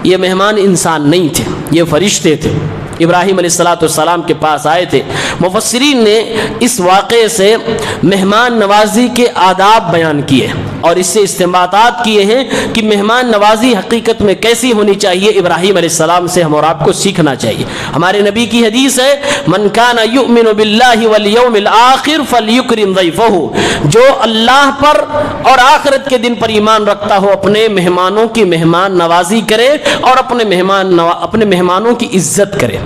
Speaker 1: یہ مہمان انسان نہیں تھے, یہ فرشتے تھے, ابراہیم علیہ السلام کے پاس آئے تھے. مفسرین نے اس واقعے سے مہمان نوازی کے آداب بیان کیے اور اس سے استنباطات کیے ہیں کہ مہمان نوازی حقیقت میں کیسی ہونی چاہیے. ابراہیم علیہ السلام سے ہم اور آپ کو سیکھنا چاہیے. ہمارے نبی کی حدیث ہے من کان یؤمن باللہ والیوم الآخر فلیکرم ضیفہ, جو اللہ پر اور آخرت کے دن پر ایمان رکھتا ہو اپنے مہمانوں کی مہمان نوازی کرے اور اپنے مہمانوں کی عزت کرے.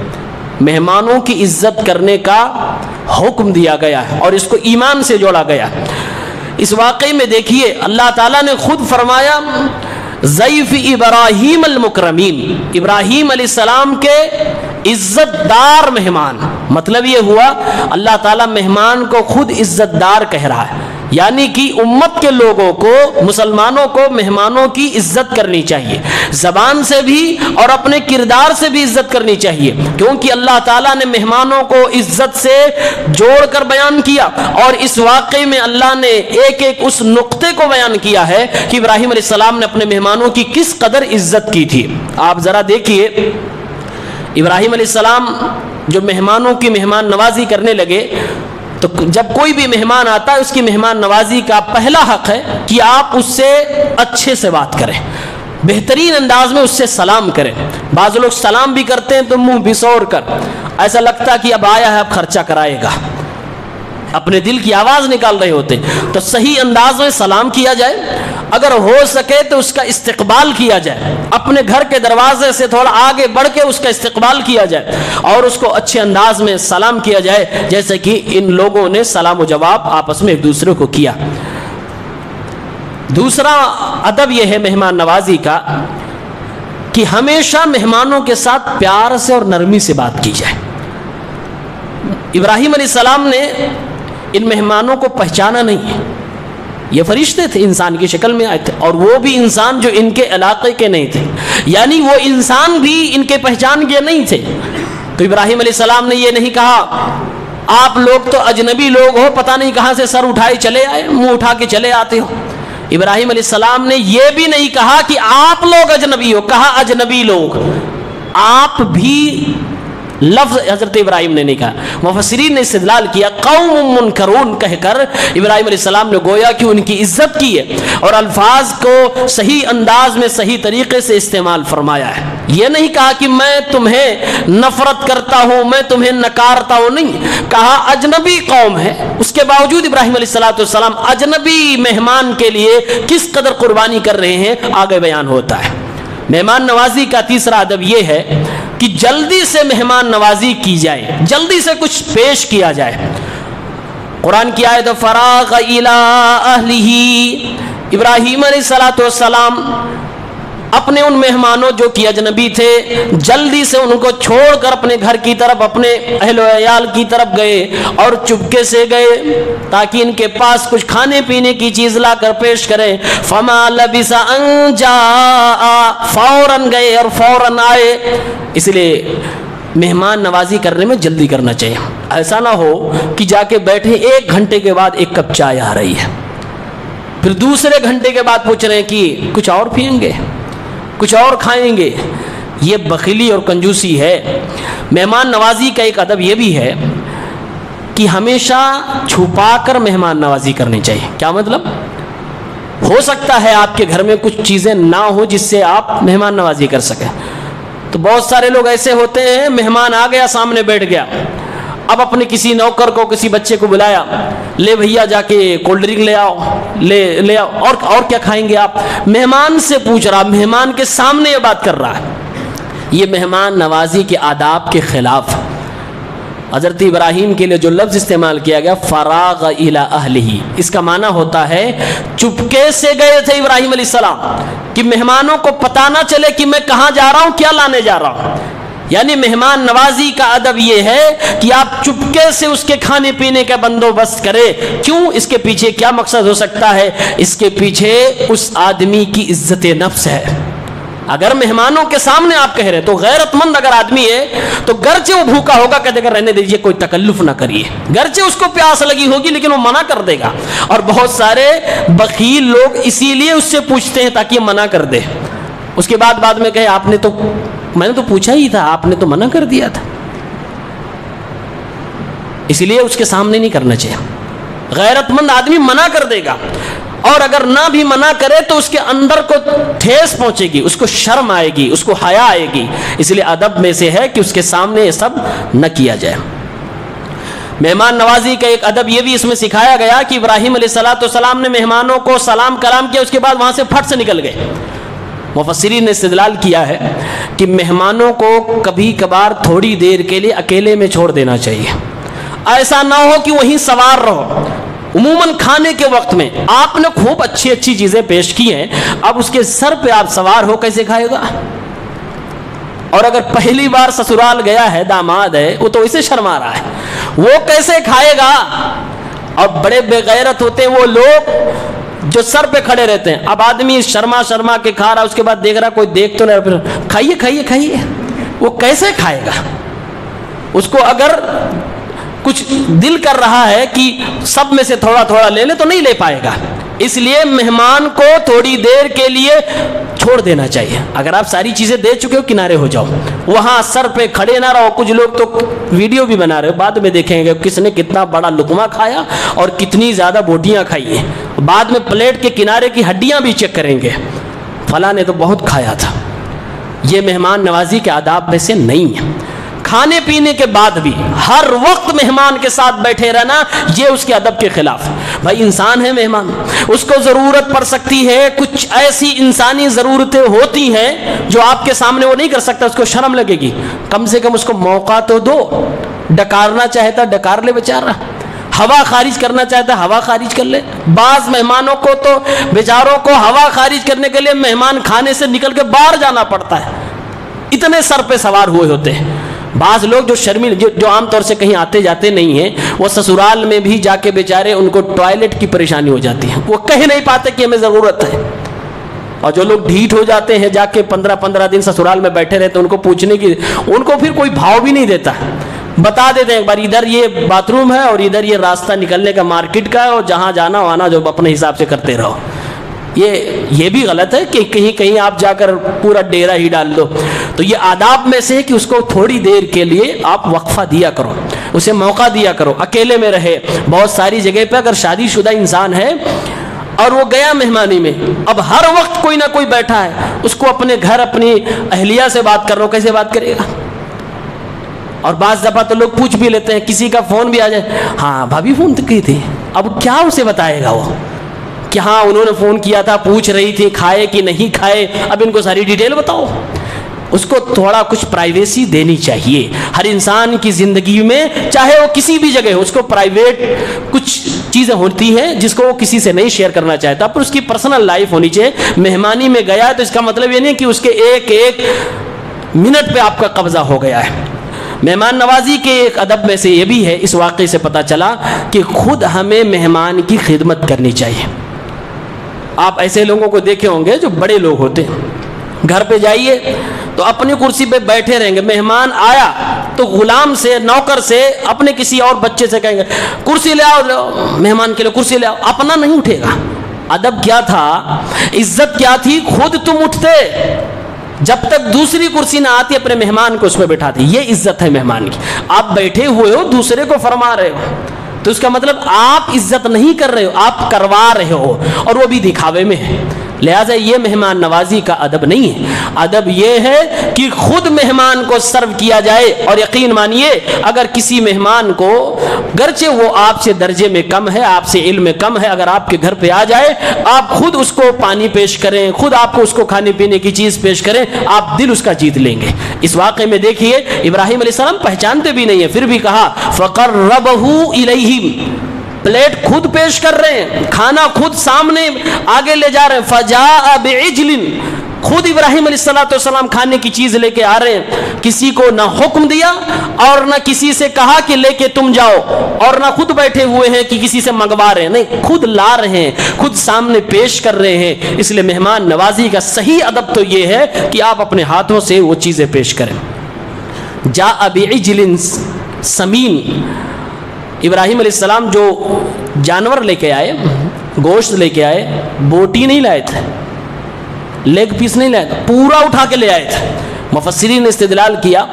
Speaker 1: مہمانوں کی عزت کرنے کا حکم دیا گیا ہے اور اس کو ایمان سے جوڑا گیا. اس واقعے میں دیکھیے اللہ تعالیٰ نے خود فرمایا ضیف ابراہیم المکرمین, ابراہیم علیہ السلام کے عزت دار مہمان. مطلب یہ ہوا اللہ تعالیٰ مہمان کو خود عزت دار کہہ رہا ہے, یعنی کہ امت کے لوگوں کو, مسلمانوں کو مہمانوں کی عزت کرنی چاہیے, زبان سے بھی اور اپنے کردار سے بھی عزت کرنی چاہیے, کیونکہ اللہ تعالیٰ نے مہمانوں کو عزت سے جوڑ کر بیان کیا. اور اس واقعے میں اللہ نے ایک ایک اس نقطے کو بیان کیا ہے کہ ابراہیم علیہ السلام نے اپنے مہمانوں کی کس قدر عزت کی تھی. آپ ذرا دیکھیے, ابراہیم علیہ السلام جو مہمانوں کی مہمان نوازی کرنے لگے تو جب کوئی بھی مہمان آتا ہے اس کی مہمان نوازی کا پہلا حق ہے کہ آپ اس سے اچھے سے بات کریں, بہترین انداز میں اس سے سلام کریں. بعض لوگ سلام بھی کرتے ہیں تو منہ بسور کر, ایسا لگتا کہ اب آیا ہے اب خرچہ کرائے گا, اپنے دل کی آواز نکال رہے ہوتے. تو صحیح انداز میں سلام کیا جائے, اگر ہو سکے تو اس کا استقبال کیا جائے, اپنے گھر کے دروازے سے تھوڑا آگے بڑھ کے اس کا استقبال کیا جائے اور اس کو اچھے انداز میں سلام کیا جائے جیسے کہ ان لوگوں نے سلام و جواب آپس میں ایک دوسرے کو کیا. دوسرا ادب یہ ہے مہمان نوازی کا کہ ہمیشہ مہمانوں کے ساتھ پیار سے اور نرمی سے بات کی جائے. ابراہیم علیہ السلام نے ان مہمانوں کو پہچانا نہیں ہے, یہ فرشتے تھے, انسان کی شکل میں آئے تھے اور وہ بھی انسان جو ان کے علاقے کے نہیں تھے, یعنی وہ انسان بھی ان کے پہچان کے نہیں تھے. تو ابراہیم علیہ السلام نے یہ نہیں کہا آپ لوگ تو اجنبی لوگ ہو, پتہ نہیں کہاں سے سر اٹھائے چلے آئے, منہ اٹھا کے چلے آتے ہو. ابراہیم علیہ السلام نے یہ بھی نہیں کہا کہ آپ لوگ اجنبی ہو, کہا اجنبی لوگ, آپ بھی لفظ حضرت ابراہیم نے نہیں کہا. مفسرین نے استدلال کیا قوم منکرون کہہ کر ابراہیم علیہ السلام نے گویا کہ ان کی عزت کی ہے اور الفاظ کو صحیح انداز میں صحیح طریقے سے استعمال فرمایا ہے. یہ نہیں کہا کہ میں تمہیں نفرت کرتا ہوں، میں تمہیں نکارتا ہوں، نہیں کہا اجنبی قوم ہے. اس کے باوجود ابراہیم علیہ السلام اجنبی مہمان کے لیے کس قدر قربانی کر رہے ہیں آگے بیان ہوتا ہے. مہمان نوازی کا تیسرا ادب یہ ہے کہ جلدی سے مہمان نوازی کی جائے، جلدی سے کچھ پیش کیا جائے. قرآن کی آیت فراغ الی اہلہ، ابراہیم علیہ السلام اپنے ان مہمانوں جو کہ اجنبی تھے جلدی سے ان کو چھوڑ کر اپنے گھر کی طرف، اپنے اہل و عیال کی طرف گئے اور چپکے سے گئے تاکہ ان کے پاس کچھ کھانے پینے کی چیز لا کر پیش کریں. فما لبث ان جاء، فوراً گئے اور فوراً آئے. اس لیے مہمان نوازی کرنے میں جلدی کرنا چاہیے. ایسا نہ ہو کہ جا کے بیٹھے 1 گھنٹے کے بعد 1 کپ چائے آ رہی ہے، پھر دوسرے گھنٹے کے بعد پوچھ رہے ہیں کہ کچھ اور پئیں گے، کچھ اور کھائیں گے. یہ بخیلی اور کنجوسی ہے. مہمان نوازی کا ایک ادب یہ بھی ہے کہ ہمیشہ چھپا کر مہمان نوازی کرنی چاہیے. کیا مطلب؟ ہو سکتا ہے آپ کے گھر میں کچھ چیزیں نہ ہوں جس سے آپ مہمان نوازی کر سکیں. تو بہت سارے لوگ ایسے ہوتے ہیں، مہمان آ گیا سامنے بیٹھ گیا، اب اپنے کسی نوکر کو کسی بچے کو بلایا، لے بھیا جا کے کولڈ ڈرنک لے آؤ، لے آؤ، اور کیا کھائیں گے آپ؟ مہمان سے پوچھ رہا، مہمان کے سامنے یہ بات کر رہا ہے. یہ مہمان نوازی کے آداب کے خلاف. حضرت ابراہیم کے لیے جو لفظ استعمال کیا گیا فراغ الی اہلہ، اس کا معنی ہوتا ہے چپکے سے گئے تھے ابراہیم علیہ السلام کہ مہمانوں کو پتہ نہ چلے کہ میں کہاں جا رہا ہوں، کیا لانے جا رہا ہوں. یعنی مہمان نوازی کا ادب یہ ہے کہ آپ چپکے سے اس کے کھانے پینے کا بندوبست کریں. کیوں؟ اس کے پیچھے کیا مقصد ہو سکتا ہے؟ اس کے پیچھے اس آدمی کی عزت نفس ہے. اگر مہمانوں کے سامنے آپ کہہ رہے تو غیرت مند اگر آدمی ہے تو گرچہ وہ بھوکا ہوگا کہہ دے گا رہنے دیجئے، کوئی تکلف نہ کریے، گرچہ اس کو پیاس لگی ہوگی لیکن وہ منع کر دے گا. اور بہت سارے بخیل لوگ اسی لیے اس سے پوچھتے ہیں تاکہ یہ منع کر دے. اس کے بعد میں کہے آپ نے تو، میں نے تو پوچھا ہی تھا، آپ نے تو منع کر دیا تھا. اس لیے اس کے سامنے نہیں کرنا چاہیے. غیرت مند آدمی منع کر دے گا، اور اگر نہ بھی منع کرے تو اس کے اندر کو ٹھیس پہنچے گی، اس کو شرم آئے گی، اس کو حیا آئے گی. اس لیے ادب میں سے ہے کہ اس کے سامنے یہ سب نہ کیا جائے. مہمان نوازی کا ایک ادب یہ بھی اس میں سکھایا گیا کہ ابراہیم علیہ السلام نے مہمانوں کو سلام کلام کیا، اس کے بعد وہاں سے پھٹ سے نکل گئے. مفسرین نے استدلال کیا ہے کہ مہمانوں کو کبھی کبھار تھوڑی دیر کے لیے اکیلے میں چھوڑ دینا چاہیے. ایسا نہ ہو کہ وہیں سوار رہو. عموماً کھانے کے وقت میں آپ نے خوب اچھی اچھی چیزیں پیش کی ہیں، اب اس کے سر پہ آپ سوار ہو کیسے کھائے گا؟ اور اگر پہلی بار سسرال گیا ہے، داماد ہے، وہ تو اسے شرما رہا ہے، وہ کیسے کھائے گا؟ اور بڑے بے غیرت ہوتے ہیں وہ لوگ جو سر پہ کھڑے رہتے ہیں. اب آدمی شرما کے کھا رہا، اس کے بعد دیکھ رہا کوئی دیکھ تو نہیں، پھر کھائیے، وہ کیسے کھائے گا؟ اس کو اگر کچھ دل کر رہا ہے کہ سب میں سے تھوڑا تھوڑا لے لے تو نہیں لے پائے گا. اس لیے مہمان کو تھوڑی دیر کے لیے چھوڑ دینا چاہیے. اگر آپ ساری چیزیں دے چکے ہو کنارے ہو جاؤ، وہاں سر پہ کھڑے نہ رہو. کچھ لوگ تو ویڈیو بھی بنا رہے ہو، بعد میں دیکھیں گے کس نے کتنا بڑا لقمہ کھایا اور کتنی زیادہ بوٹیاں کھائی ہیں. بعد میں پلیٹ کے کنارے کی ہڈیاں بھی چیک کریں گے، فلاں نے تو بہت کھایا تھا. یہ مہمان نوازی کے آداب میں سے نہیں ہے. کھانے پینے کے بعد بھی ہر وقت مہمان کے ساتھ بیٹھے رہنا یہ اس کے ادب کے خلاف. بھائی انسان ہے مہمان، اس کو ضرورت پڑ سکتی ہے، کچھ ایسی انسانی ضرورتیں ہوتی ہیں جو آپ کے سامنے وہ نہیں کر سکتا، اس کو شرم لگے گی. کم سے کم اس کو موقع تو دو. ڈکارنا چاہتا ڈکار لے بیچارہ، ہوا خارج کرنا چاہتا ہے ہوا خارج کر لے. بعض مہمانوں کو تو بیچاروں کو ہوا خارج کرنے کے لیے مہمان خانے سے نکل کے باہر جانا پڑتا ہے، اتنے سر پہ سوار ہوئے ہوتے ہیں. بعض لوگ جو شرمیل جو عام طور سے کہیں آتے جاتے نہیں ہیں، وہ سسرال میں بھی جا کے بیچارے ان کو ٹوائلٹ کی پریشانی ہو جاتی ہے، وہ کہہ نہیں پاتے کہ ہمیں ضرورت ہے. اور جو لوگ ڈھیٹ ہو جاتے ہیں جا کے 15 دن سسرال میں بیٹھے رہتے ہیں، ان کو پوچھنے کی ان کو پھر کوئی بھاؤ بھی نہیں دیتا. بتا دیتے ہیں ایک بار ادھر یہ باتھ روم ہے اور ادھر یہ راستہ نکلنے کا مارکیٹ کا ہے، اور جہاں جانا وانا جو اپنے حساب سے کرتے رہو. یہ بھی غلط ہے کہ کہیں آپ جا کر پورا ڈیرا ہی ڈال دو. تو یہ آداب میں سے کہ اس کو تھوڑی دیر کے لیے آپ وقفہ دیا کرو, اسے موقع دیا کرو, اکیلے میں رہے. بہت ساری جگہ پہ اگر شادی شدہ انسان ہے اور وہ گیا مہمانی میں, اب ہر وقت کوئی نہ کوئی بیٹھا ہے, اس کو اپنے گھر اپنی اہلیہ سے بات کر رہا ہو, کیسے بات کرے گا؟ اور بعض دفعہ تو لوگ پوچھ بھی لیتے ہیں, کسی کا فون بھی آ جائے, ہاں بھابھی فون کی تھی, اب کیا اسے بتائے گا وہ کہ ہاں انہوں نے فون کیا تھا, پوچھ رہی تھی کھائے کہ نہیں کھائے, اب ان کو ساری ڈیٹیل بتاؤ. اس کو تھوڑا کچھ پرائیویسی دینی چاہیے. ہر انسان کی زندگی میں چاہے وہ کسی بھی جگہ ہو, اس کو پرائیویٹ کچھ چیزیں ہوتی ہیں جس کو وہ کسی سے نہیں شیئر کرنا چاہتا, پر اس کی پرسنل لائف ہونی چاہیے. مہمانی میں گیا ہے تو اس کا مطلب یہ نہیں کہ اس کے ایک ایک منٹ پہ آپ کا قبضہ ہو گیا ہے. مہمان نوازی کے ایک ادب میں سے یہ بھی ہے, اس واقعے سے پتہ چلا کہ خود ہمیں مہمان کی خدمت کرنی چاہیے. آپ ایسے لوگوں کو دیکھے ہوں گے جو بڑے لوگ ہوتے ہیں, گھر پہ جائیے تو اپنی کرسی پہ بیٹھے رہیں گے, مہمان آیا تو غلام سے, نوکر سے, اپنے کسی اور بچے سے کہیں گے کرسی لے آؤ, مہمان کے لیے کرسی لے آؤ, اپنا نہیں اٹھے گا. ادب کیا تھا, عزت کیا تھی, خود تم اٹھتے, جب تک دوسری کرسی نہ آتی اپنے مہمان کو اس پہ بٹھاتے. یہ عزت ہے مہمان کی. آپ بیٹھے ہوئے ہو, دوسرے کو فرما رہے ہو, تو اس کا مطلب آپ عزت نہیں کر رہے ہو, آپ کروا رہے ہو, اور وہ بھی دکھاوے میں ہے. لہٰذا یہ مہمان نوازی کا ادب نہیں ہے. ادب یہ ہے کہ خود مہمان کو سرو کیا جائے. اور یقین مانیے اگر کسی مہمان کو, گرچہ وہ آپ سے درجے میں کم ہے, آپ سے علم میں کم ہے, اگر آپ کے گھر پہ آ جائے, آپ خود اس کو پانی پیش کریں, خود آپ کو اس کو کھانے پینے کی چیز پیش کریں, آپ دل اس کا جیت لیں گے. اس واقعے میں دیکھیے ابراہیم علیہ السلام پہچانتے بھی نہیں ہیں, پھر بھی کہا فَقَرَّبَهُ إِلَيْهِمْ, پلیٹ خود پیش کر رہے ہیں, کھانا خود سامنے آگے لے جا رہے ہیں. فَجَاءَ بِعِجْلٍ, خود ابراہیم علیہ السلام کھانے کی چیز لے کے آ رہے ہیں. کسی کو نہ حکم دیا اور نہ کسی سے کہا کہ لے کے تم جاؤ, اور نہ خود بیٹھے ہوئے ہیں کہ کسی سے منگوا رہے ہیں, نہیں, خود لا رہے ہیں, خود سامنے پیش کر رہے ہیں. اس لیے مہمان نوازی کا صحیح ادب تو یہ ہے کہ آپ اپنے ہاتھوں سے وہ چیزیں پیش کریں. جاء بعجل سمین, ابراہیم علیہ السلام جو جانور لے کے آئے, گوشت لے کے آئے, بوٹی نہیں لائے تھے, لیگ پیس نہیں لائے تھے, پورا اٹھا کے لے آئے تھے. مفسرین نے استدلال کیا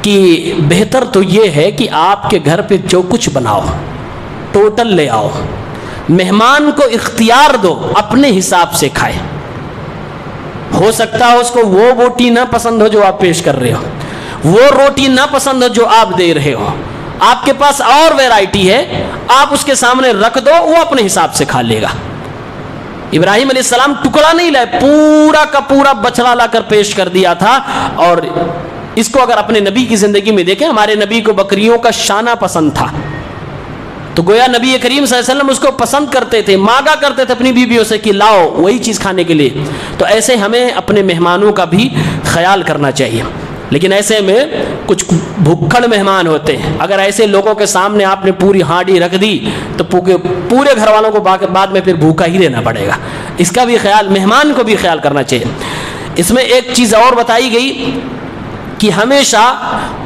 Speaker 1: کہ بہتر تو یہ ہے کہ آپ کے گھر پہ جو کچھ بناؤ ٹوٹل لے آؤ, مہمان کو اختیار دو, اپنے حساب سے کھائے. ہو سکتا ہے اس کو وہ بوٹی نہ پسند ہو جو آپ پیش کر رہے ہو, وہ روٹی نہ پسند ہو جو آپ دے رہے ہو, آپ کے پاس اور ویرائٹی ہے, آپ اس کے سامنے رکھ دو, وہ اپنے حساب سے کھا لے گا. ابراہیم علیہ السلام ٹکڑا نہیں لائے, پورا کا پورا بچڑا لا کر پیش کر دیا تھا. اور اس کو اگر اپنے نبی کی زندگی میں دیکھیں, ہمارے نبی کو بکریوں کا شانہ پسند تھا, تو گویا نبی کریم صلی اللہ علیہ وسلم اس کو پسند کرتے تھے, مانگا کرتے تھے اپنی بیویوں سے کہ لاؤ وہی چیز کھانے کے لیے. تو ایسے ہمیں اپنے مہمانوں کا بھی خیال کرنا چاہیے. لیکن ایسے میں کچھ بھوکڑ مہمان ہوتے ہیں, اگر ایسے لوگوں کے سامنے آپ نے پوری ہانڈی رکھ دی تو پورے گھر والوں کو بعد میں پھر بھوکا ہی رہنا پڑے گا. اس کا بھی خیال, مہمان کو بھی خیال کرنا چاہیے. اس میں ایک چیز اور بتائی گئی کہ ہمیشہ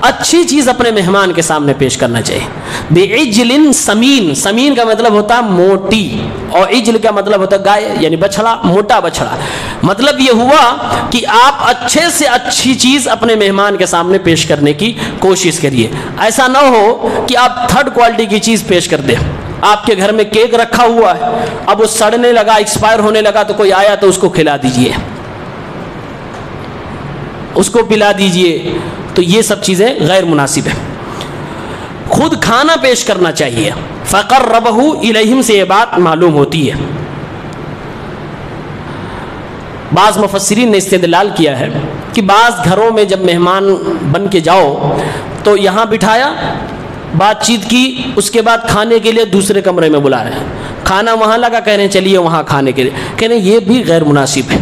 Speaker 1: اچھی چیز اپنے مہمان کے سامنے پیش کرنا چاہیے. بعجل سمین, سمین کا مطلب ہوتا ہے موٹی, اور عجل کا مطلب ہوتا ہے گائے, یعنی بچھڑا, موٹا بچھڑا. مطلب یہ ہوا کہ آپ اچھے سے اچھی چیز اپنے مہمان کے سامنے پیش کرنے کی کوشش کریے. ایسا نہ ہو کہ آپ تھرڈ کوالٹی کی چیز پیش کر دیں. آپ کے گھر میں کیک رکھا ہوا ہے, اب وہ سڑنے لگا, ایکسپائر ہونے لگا, تو کوئی آیا تو اس کو کھلا دیجئے, اس کو پلا دیجئے. تو یہ سب چیزیں غیر مناسب ہیں. خود کھانا پیش کرنا چاہیے. فقربہ الیہم سے یہ بات معلوم ہوتی ہے. بعض مفسرین نے استدلال کیا ہے کہ بعض گھروں میں جب مہمان بن کے جاؤ تو یہاں بٹھایا, بات چیت کی, اس کے بعد کھانے کے لیے دوسرے کمرے میں بلا رہے ہیں, کھانا وہاں لگا, کہہ رہے ہیں چلیے وہاں کھانے کے لیے, کہہ رہے ہیں یہ بھی غیر مناسب ہے.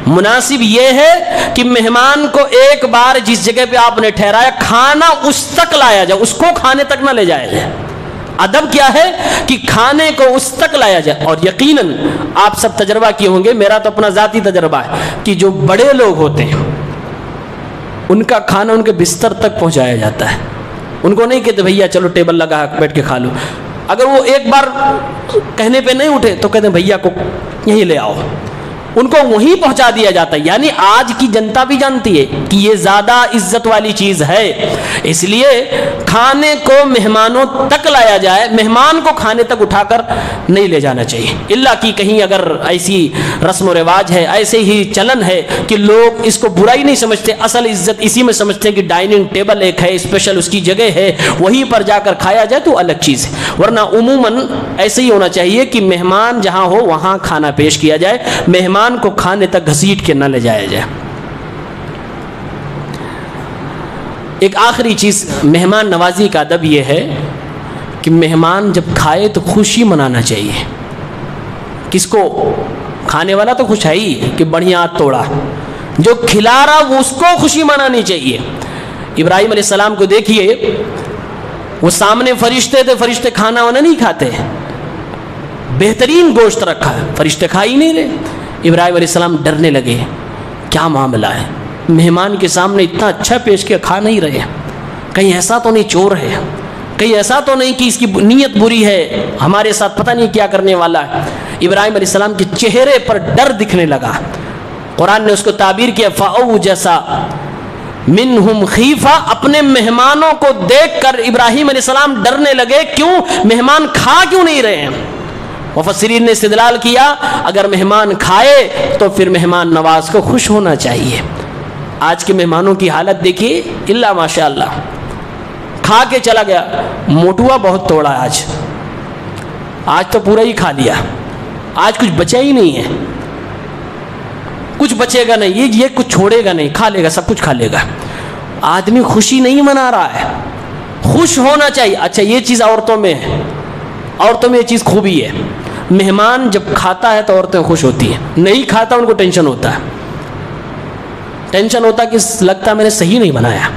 Speaker 1: مناسب یہ ہے کہ مہمان کو ایک بار جس جگہ پہ آپ نے ٹھہرایا کھانا اس تک لایا جائے, اس کو کھانے تک نہ لے جایا جائے. ادب کیا ہے کہ کھانے کو اس تک لایا جائے. اور یقیناً آپ سب تجربہ کیے ہوں گے, میرا تو اپنا ذاتی تجربہ ہے کہ جو بڑے لوگ ہوتے ہیں ان کا کھانا ان کے بستر تک پہنچایا جاتا ہے. ان کو نہیں کہتے بھیا چلو ٹیبل لگا بیٹھ کے کھا لو. اگر وہ ایک بار کہنے پہ نہیں اٹھے تو کہتے ہیں بھیا کو یہیں لے آؤ، ان کو وہیں پہنچا دیا جاتا ہے۔ یعنی آج کی جنتا بھی جانتی ہے کہ یہ زیادہ عزت والی چیز ہے، اس لیے کھانے کو مہمانوں تک لایا جائے، مہمان کو کھانے تک اٹھا کر نہیں لے جانا چاہیے، الا کہ کہیں اگر ایسی رسم و رواج ہے، ایسے ہی چلن ہے کہ لوگ اس کو برائی نہیں سمجھتے، اصل عزت اسی میں سمجھتے ہیں کہ ڈائننگ ٹیبل ایک ہے، اسپیشل اس کی جگہ ہے، وہیں پر جا کر کھایا جائے تو الگ چیز ہے، ورنہ عموماً ایسے ہی ہونا چاہیے کہ مہمان جہاں ہو وہاں کھانا پیش کیا جائے، مہمان کو کھانے تک گھسیٹ کے نہ لے جایا جائے۔ ایک آخری چیز مہمان نوازی کا ادب یہ ہے کہ مہمان جب کھائے تو خوشی منانا چاہیے۔ کس کو؟ کھانے والا تو خوش ہے ہی کہ بڑھیا توڑا، جو کھلا رہا وہ اس کو خوشی منانی چاہیے۔ ابراہیم علیہ السلام کو دیکھیے، وہ سامنے فرشتے تھے، فرشتے کھانا وانا نہیں کھاتے، بہترین گوشت رکھا ہے، فرشتے کھا ہی نہیں رہے۔ ابراہیم علیہ السلام ڈرنے لگے، کیا معاملہ ہے، مہمان کے سامنے اتنا اچھا پیش کیا، کھا نہیں رہے، کہیں ایسا تو نہیں چور ہے، کہیں ایسا تو نہیں کہ اس کی نیت بری ہے، ہمارے ساتھ پتہ نہیں کیا کرنے والا ہے۔ ابراہیم علیہ السلام کے چہرے پر ڈر دکھنے لگا، قرآن نے اس کو تعبیر کیا فَأَوْجَسَ مِنْهُمْ خِیفَةً، اپنے مہمانوں کو دیکھ کر ابراہیم علیہ السلام ڈرنے لگے، کیوں؟ مہمان کھا کیوں نہیں رہے ہیں؟ مفسرین نے استدلال کیا اگر مہمان کھائے تو پھر مہمان نواز کو خوش ہونا چاہیے۔ آج کے مہمانوں کی حالت دیکھیے، اللہ ماشاءاللہ، کھا کے چلا گیا، موٹوا بہت توڑا آج تو پورا ہی کھا لیا، آج کچھ بچا ہی نہیں ہے، کچھ بچے گا نہیں، یہ کچھ چھوڑے گا نہیں، کھا لے گا، سب کچھ کھا لے گا۔ آدمی خوشی نہیں منا رہا ہے، خوش ہونا چاہیے۔ اچھا یہ چیز عورتوں میں ہے، عورتوں میں یہ چیز خوبی ہے، مہمان جب کھاتا ہے تو عورتیں خوش ہوتی ہیں، نہیں کھاتا ان کو ٹینشن ہوتا ہے، کہ لگتا ہے میں نے صحیح نہیں بنایا،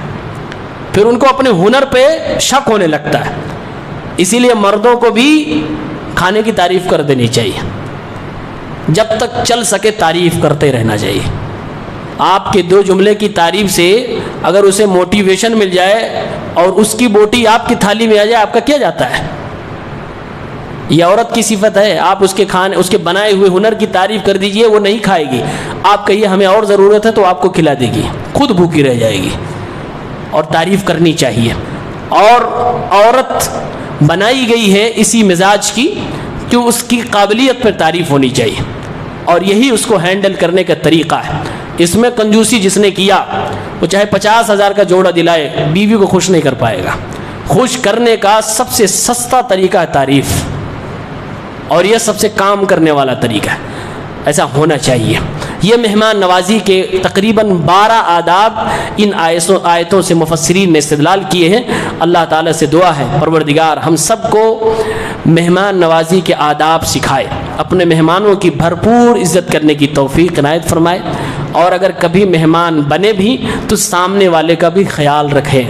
Speaker 1: پھر ان کو اپنے ہنر پہ شک ہونے لگتا ہے۔ اسی لیے مردوں کو بھی کھانے کی تعریف کر دینی چاہیے، جب تک چل سکے تعریف کرتے رہنا چاہیے۔ آپ کے دو جملے کی تعریف سے اگر اسے موٹیویشن مل جائے اور اس کی بوٹی آپ کی تھالی میں آ جائے، آپ کا کیا جاتا ہے؟ یہ عورت کی صفت ہے، آپ اس کے بنائے ہوئے ہنر کی تعریف کر دیجئے، وہ نہیں کھائے گی، آپ کہیے ہمیں اور ضرورت ہے تو آپ کو کھلا دے گی، خود بھوکی رہ جائے گی۔ اور تعریف کرنی چاہیے، اور عورت بنائی گئی ہے اسی مزاج کی کہ اس کی قابلیت پر تعریف ہونی چاہیے، اور یہی اس کو ہینڈل کرنے کا طریقہ ہے۔ اس میں کنجوسی جس نے کیا وہ چاہے 50,000 کا جوڑا دلائے، بیوی کو خوش نہیں کر پائے گا۔ خوش کرنے کا سب سے سستا طریقہ ہے تعریف، اور یہ سب سے کام کرنے والا طریقہ ہے، ایسا ہونا چاہیے۔ یہ مہمان نوازی کے تقریباً 12 آداب ان آیتوں سے مفسرین نے استدلال کیے ہیں۔ اللہ تعالیٰ سے دعا ہے پروردگار ہم سب کو مہمان نوازی کے آداب سکھائے، اپنے مہمانوں کی بھرپور عزت کرنے کی توفیق عنایت فرمائے، اور اگر کبھی مہمان بنے بھی تو سامنے والے کا بھی خیال رکھیں۔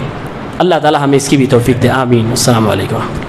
Speaker 1: اللہ تعالیٰ ہمیں اس کی بھی توفیق دے، آمین۔ السلام علیکم۔